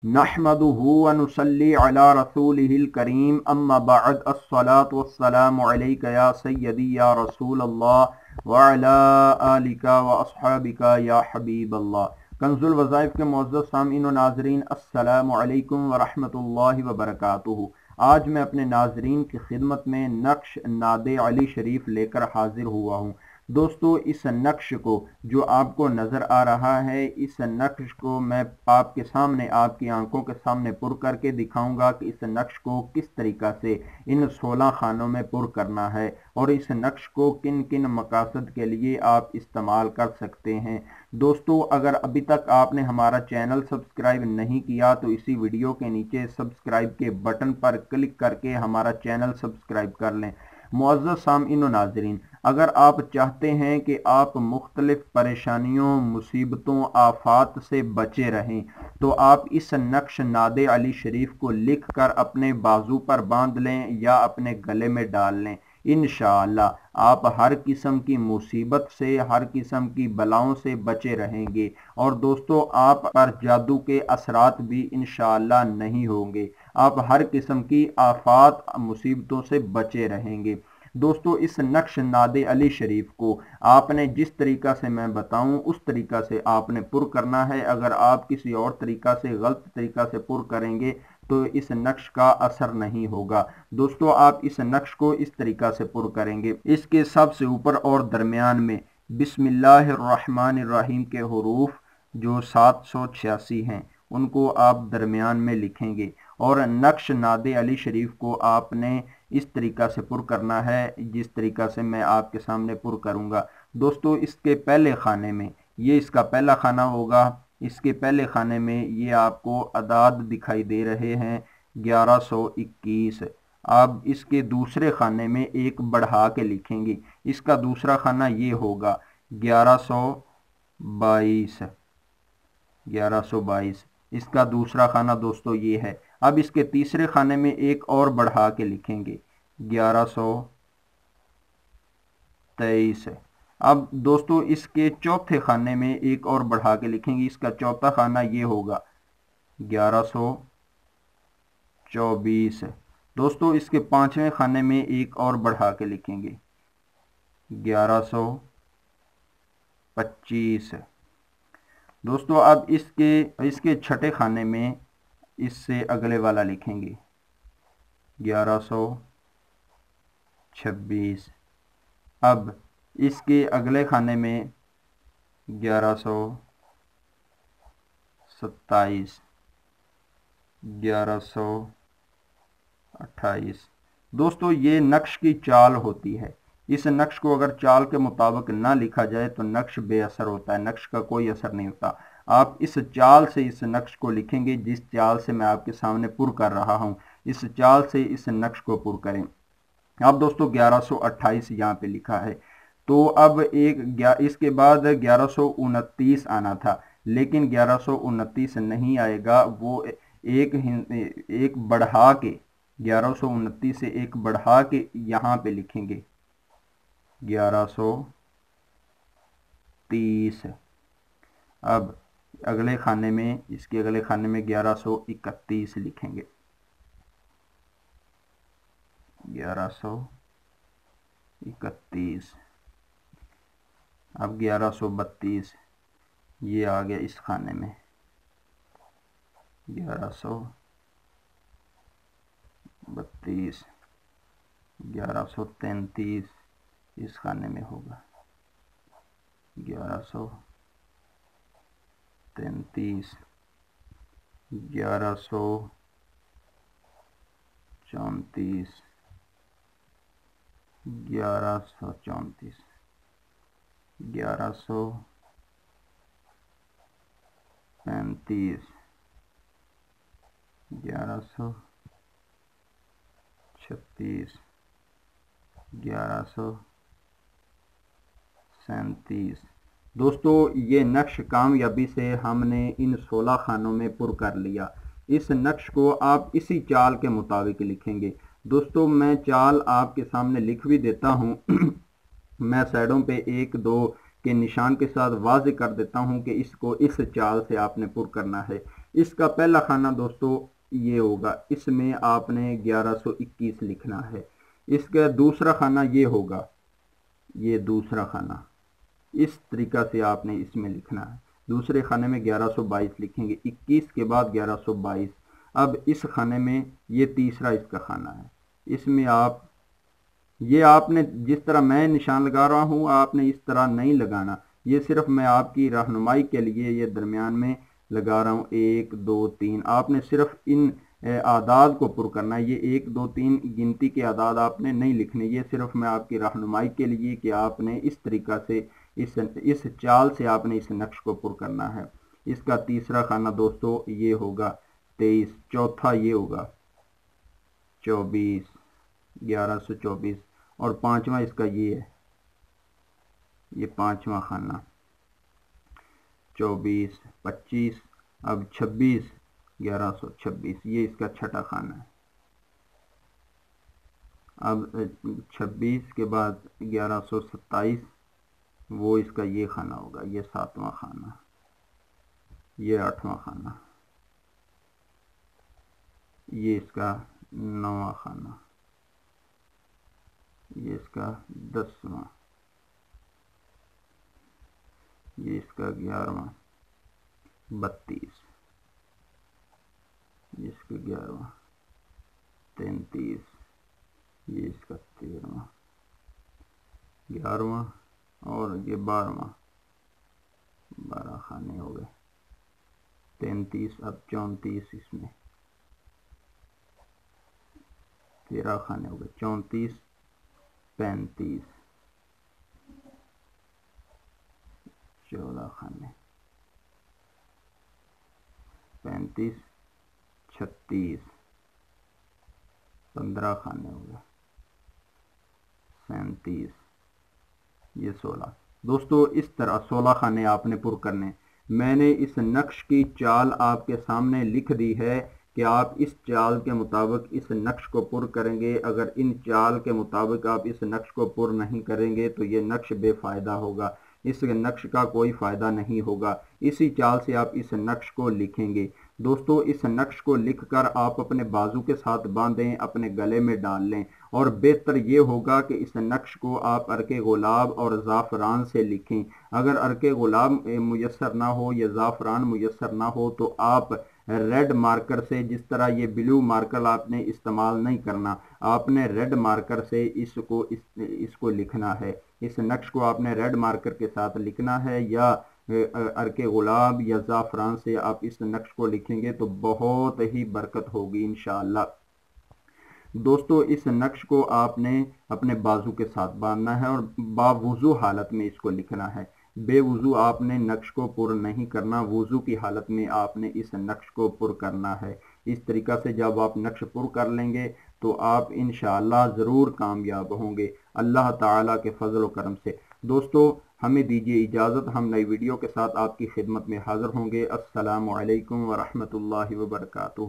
नहमदुहु व नुसल्ली अला रसूलिहिल करीम अम्मा बअद अस्सलातु वस्सलामु अलैका या सय्यदी या रसूल अल्लाह व अला आलिका व अस्हाबिका या हबीब अल्लाह। कंजुल वज़ाइफ के मुअज़्ज़ज़ सामीन व नाज़रीन, अस्सलामु अलैकुम व रहमतुल्लाहि व बरकातुहू। आज मैं अपने नाज़रीन की खिदमत में नक्श नादे अली शरीफ लेकर हाजिर हुआ हूँ। दोस्तों, इस नक्श को जो आपको नज़र आ रहा है, इस नक्श को मैं आपके सामने, आपकी आंखों के सामने पुर करके दिखाऊंगा कि इस नक्श को किस तरीक़ा से इन 16 खानों में पुर करना है और इस नक्श को किन किन मकासद के लिए आप इस्तेमाल कर सकते हैं। दोस्तों, अगर अभी तक आपने हमारा चैनल सब्सक्राइब नहीं किया तो इसी वीडियो के नीचे सब्सक्राइब के बटन पर क्लिक करके हमारा चैनल सब्सक्राइब कर लें। मुअज़्ज़ज़ सामीन व नाज़रीन, अगर आप चाहते हैं कि आप मुख्तलिफ परेशानियों, मुसीबतों, आफात से बचे रहें तो आप इस नक्श नादे अली शरीफ को लिख कर अपने बाजू पर बांध लें या अपने गले में डाल लें। इंशाअल्लाह आप हर किस्म की मुसीबत से, हर किस्म की बलाओं से बचे रहेंगे और दोस्तों, आप पर जादू के असरात भी इंशाअल्लाह नहीं होंगे। आप हर किस्म की आफात, मुसीबतों से बचे रहेंगे। दोस्तों, इस नक्श नादे अली शरीफ को आपने जिस तरीका से मैं बताऊं उस तरीका से आपने पुर करना है। अगर आप किसी और तरीका से, गलत तरीका से पुर करेंगे तो इस नक्श का असर नहीं होगा। दोस्तों, आप इस नक्श को इस तरीका से पुर करेंगे। इसके सबसे ऊपर और दरमियान में बिस्मिल्लाहिर्रहमानिर्रहीम के हुरूफ जो 786 हैं उनको आप दरमियान में लिखेंगे और नक्श नादे अली शरीफ को आपने इस तरीका से पुर करना है जिस तरीका से मैं आपके सामने पुर करूंगा। दोस्तों, इसके पहले खाने में, ये इसका पहला खाना होगा, इसके पहले खाने में ये आपको अदाद दिखाई दे रहे हैं 1121। अब इसके दूसरे खाने में एक बढ़ा के लिखेंगे, इसका दूसरा खाना ये होगा 1122। 1122 इसका दूसरा खाना दोस्तों ये है। अब इसके तीसरे खाने में एक और बढ़ा के लिखेंगे 1123। अब दोस्तों, इसके चौथे खाने में एक और बढ़ा के लिखेंगे, इसका चौथा खाना ये होगा 1124। दोस्तों, इसके पांचवें खाने में एक और बढ़ा के लिखेंगे 1125। दोस्तों, अब इसके छठे खाने में इससे अगले वाला लिखेंगे 1126। अब इसके अगले खाने में 1127, 1128। दोस्तों, ये नक्श की चाल होती है। इस नक्श को अगर चाल के मुताबिक ना लिखा जाए तो नक्श बेअसर होता है, नक्श का कोई असर नहीं होता। आप इस चाल से इस नक्श को लिखेंगे जिस चाल से मैं आपके सामने पुर कर रहा हूं, इस चाल से इस नक्श को पुर करें। अब दोस्तों 1128 यहाँ पे लिखा है, तो अब इसके बाद 1129 आना था, लेकिन 1129 नहीं आएगा। वो एक बढ़ा के 1129 से एक बढ़ा के यहाँ पे लिखेंगे 1130। अब अगले खाने में, इसके अगले खाने में 1131 लिखेंगे, 1131। अब 1132 ये आ गया इस खाने में, 1132, 1133 इस खाने में होगा, 1133, 1134, 1134, 1135, 1136, 1137। दोस्तों, ये नक्श कामयाबी से हमने इन 16 खानों में पुर कर लिया। इस नक्श को आप इसी चाल के मुताबिक लिखेंगे। दोस्तों, मैं चाल आपके सामने लिख भी देता हूँ मैं साइडों पे 1 2 के निशान के साथ वाज़ेह कर देता हूँ कि इसको इस चाल से आपने पुर करना है। اس کا پہلا خانہ دوستو یہ ہوگا، اس میں آپ نے 1121 لکھنا ہے۔ اس کا دوسرا خانہ یہ ہوگا، یہ دوسرا خانہ اس طریقہ سے آپ نے اس میں لکھنا ہے۔ دوسرے خانے میں 1122 لکھیں گے، 21 کے بعد 1122۔ اب اس خانے میں یہ تیسرا اس کا خانہ ہے، اس میں آپ نے جس طرح میں نشان لگا رہا ہوں آپ نے اس طرح نہیں لگانا، یہ صرف میں آپ کی رہنمائی کے لیے یہ درمیان میں لگا رہا ہوں۔ 1 2 3 آپ نے صرف ان اعداد کو پر کرنا ہے، یہ 1 2 3 گنتی کے اعداد آپ نے نہیں لکھنے، یہ صرف میں آپ کی رہنمائی کے لیے کہ آپ نے اس طریقہ سے اس چال سے آپ نے اس نقش کو پر کرنا ہے۔ اس کا تیسرا خانہ دوستو یہ ہوگا 23، چوتھا یہ ہوگا 24، 1124، اور پانچواں اس کا یہ ہے، یہ پانچواں خانہ 24 25، اب 26 1126، یہ اس کا چھٹا خانہ ہے۔ اب 26 کے بعد 1127 وہ اس کا یہ خانہ ہوگا، یہ 7واں خانہ، یہ 8واں خانہ، یہ اس کا 9واں خانہ، یہ اس کا 10واں، یہ اس کا 11واں، 32، یہ اس کا 11واں، 33، یہ اس کا 13واں، 11واں، اور یہ 12واں، 12 خانے ہو گئے، 33، اب 34 اس میں 13 خانے ہو گئے، 34 35، 14 خانے، 35 36، 15 خانے ہو گئے، 37، یہ 16۔ دوستو اس طرح 16 خانے آپ نے پر کرنے۔ میں نے اس نقش کی چال آپ کے سامنے لکھ دی ہے کہ آپ اس چال کے مطابق اس نقش کو پر کریں گے۔ اگر ان چال کے مطابق آپ اس نقش کو پر نہیں کریں گے تو یہ نقش بے فائدہ ہوگا، اس نقش کا کوئی فائدہ نہیں ہوگا۔ اسی چال سے آپ اس نقش کو لکھیں گے۔ دوستو اس نقش کو لکھ کر آپ اپنے بازو کے ساتھ باندھیں، اپنے گلے میں ڈال لیں، اور بہتر یہ ہوگا کہ اس نقش کو آپ عرق گلاب اور زعفران سے لکھیں۔ اگر عرق گلاب میسر نہ ہو یا زعفران میسر نہ ہو تو آپ ریڈ مارکر سے، جس طرح یہ بلو مارکر آپ نے استعمال نہیں کرنا، آپ نے ریڈ مارکر سے اس کو لکھنا ہے۔ اس نقش کو آپ نے ریڈ مارکر کے ساتھ لکھنا ہے، یا عرق گلاب یا زعفران سے آپ اس نقش کو لکھیں گے تو بہت ہی برکت ہوگی انشاءاللہ۔ دوستو اس نقش کو آپ نے اپنے بازو کے ساتھ باندھنا ہے اور باوضو حالت میں اس کو لکھنا ہے۔ بے وضو آپ نے نقش کو پر نہیں کرنا، وضو کی حالت میں آپ نے اس نقش کو پر کرنا ہے۔ اس طریقہ سے جب آپ نقش پر کر لیں گے تو آپ انشاءاللہ ضرور کامیاب ہوں گے اللہ تعالیٰ کے فضل و کرم سے۔ دوستو ہمیں دیجیے اجازت، ہم نئی ویڈیو کے ساتھ آپ کی خدمت میں حاضر ہوں گے۔ السلام علیکم ورحمۃ اللہ وبرکاتہ۔